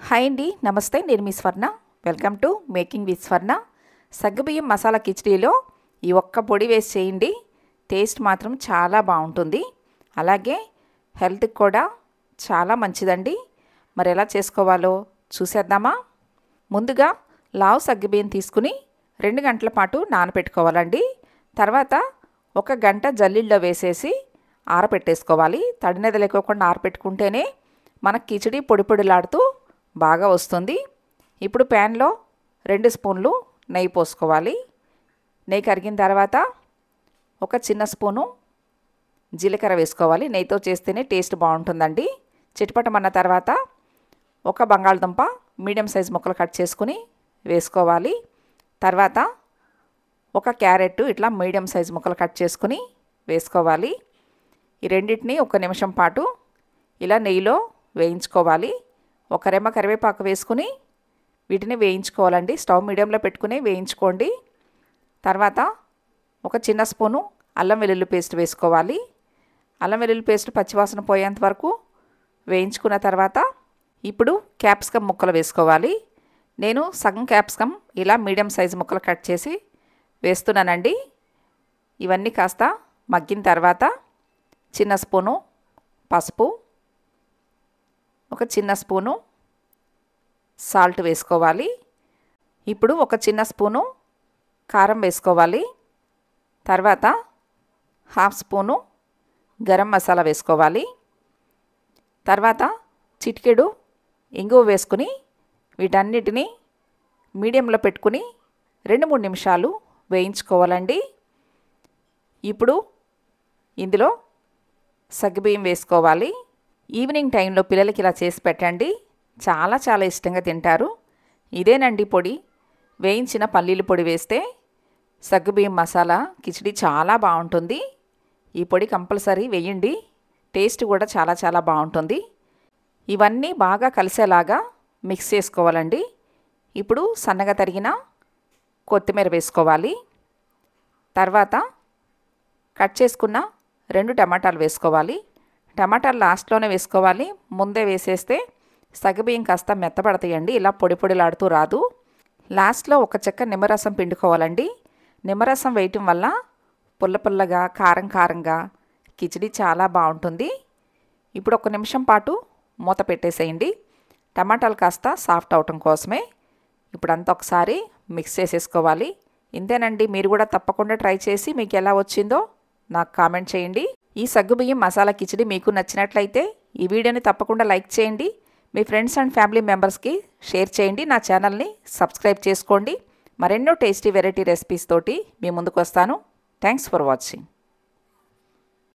Hi అండి, నమస్తే. నేను మీ స్వర్ణ. వెల్కమ్ టు మేకింగ్ విత్ స్వర్ణ. సగ్గుబియ్యం మసాలా కిచడీలో ఈ ఒక్క పొడి వేసి చేయండి. టేస్ట్ మాత్రం చాలా బాగుంటుంది. అలాగే హెల్త్కి కూడా చాలా మంచిదండి. మరి ఎలా చేసుకోవాలో చూసేద్దామా? ముందుగా లావు సగ్గుబియ్యం తీసుకుని 2 గంటల పాటు నానబెట్టుకోవాలండి. తర్వాత 1 గంట జల్లీల్లో వేసేసి ఆరబెట్టేసుకోవాలి. తడినది లేకోకుండా ఆరబెట్టుకుంటేనే మనకి కిచడీ పొడి పొడిలాడుతూ బాగా వస్తుంది. ఇప్పుడు ప్యాన్లో 2 స్పూన్లు నెయ్యి పోసుకోవాలి. నెయ్యి కరిగిన తర్వాత 1 చిన్న స్పూను జీలకర్ర వేసుకోవాలి. నెయ్యితో చేస్తేనే టేస్ట్ బాగుంటుందండి. చిటపటమన్న తర్వాత 1 బంగాళదుంప మీడియం సైజ్ ముక్కలు కట్ చేసుకుని వేసుకోవాలి. తర్వాత 1 క్యారెట్ ఇట్లా మీడియం సైజ్ ముక్కలు కట్ చేసుకుని వేసుకోవాలి. ఈ రెండింటిని 1 నిమిషం పాటు ఇలా నెయ్యిలో వేయించుకోవాలి. 1 రెమ్మ కరివేపాకు వేసుకుని వీటిని వేయించుకోవాలండి. స్టవ్ మీడియంలో పెట్టుకుని వేయించుకోండి. తర్వాత 1 చిన్న స్పూను అల్లం వెల్లుల్లి పేస్ట్ వేసుకోవాలి. అల్లం వెల్లుల్లి పేస్ట్ పచ్చివాసన పోయేంత వరకు వేయించుకున్న తర్వాత ఇప్పుడు క్యాప్సికమ్ ముక్కలు వేసుకోవాలి. నేను సగం క్యాప్సికమ్ ఇలా మీడియం సైజు ముక్కలు కట్ చేసి వేస్తున్నానండి. ఇవన్నీ కాస్త మగ్గిన తర్వాత చిన్న స్పూను పసుపు, 1 చిన్న స్పూను సాల్ట్ వేసుకోవాలి. ఇప్పుడు 1 చిన్న స్పూను కారం వేసుకోవాలి. తర్వాత 1/2 స్పూను గరం మసాలా వేసుకోవాలి. తర్వాత చిటికెడు ఇంగువ వేసుకుని వీటన్నిటిని మీడియంలో పెట్టుకుని 2-3 నిమిషాలు వేయించుకోవాలండి. ఇప్పుడు ఇందులో సగ్గుబియ్యం వేసుకోవాలి. ఈవినింగ్ టైంలో పిల్లలకి ఇలా చేసి పెట్టండి. చాలా చాలా ఇష్టంగా తింటారు. ఇదేనండి పొడి. వేయించిన పల్లీల పొడి వేస్తే సగ్గుబియ్యం మసాలా కిచడీ చాలా బాగుంటుంది. ఈ పొడి కంపల్సరీ వేయండి. టేస్ట్ కూడా చాలా చాలా బాగుంటుంది. ఇవన్నీ బాగా కలిసేలాగా మిక్స్ చేసుకోవాలండి. ఇప్పుడు సన్నగా తరిగిన కొత్తిమీర వేసుకోవాలి. తర్వాత కట్ చేసుకున్న 2 టమాటాలు వేసుకోవాలి. టమాటాలు లాస్ట్లోనే వేసుకోవాలి. ముందే వేసేస్తే సగ్గుబియ్యం కాస్త మెత్తపడతాయండి. ఇలా పొడి పొడిలాడుతూ రాదు. లాస్ట్లో 1 చెక్క నిమ్మరసం పిండుకోవాలండి. నిమ్మరసం వేయటం వల్ల పుల్ల పుల్లగా కారం కారంగా కిచడీ చాలా బాగుంటుంది. ఇప్పుడు 1 నిమిషం పాటు మూత పెట్టేసేయండి. టమాటాలు కాస్త సాఫ్ట్ అవటం కోసమే. ఇప్పుడంతా ఒకసారి మిక్స్ చేసేసుకోవాలి. ఇంతేనండి. మీరు కూడా తప్పకుండా ట్రై చేసి మీకు ఎలా వచ్చిందో నాకు కామెంట్ చేయండి. ఈ సగ్గుబియ్యం మసాలా కిచడీ మీకు నచ్చినట్లయితే ఈ వీడియోని తప్పకుండా లైక్ చేయండి. మీ ఫ్రెండ్స్ అండ్ ఫ్యామిలీ మెంబర్స్కి షేర్ చేయండి. నా ఛానల్ని సబ్స్క్రైబ్ చేసుకోండి. మరెన్నో టేస్టీ వెరైటీ రెసిపీస్ తోటి మీ ముందుకు వస్తాను. Thanks for watching.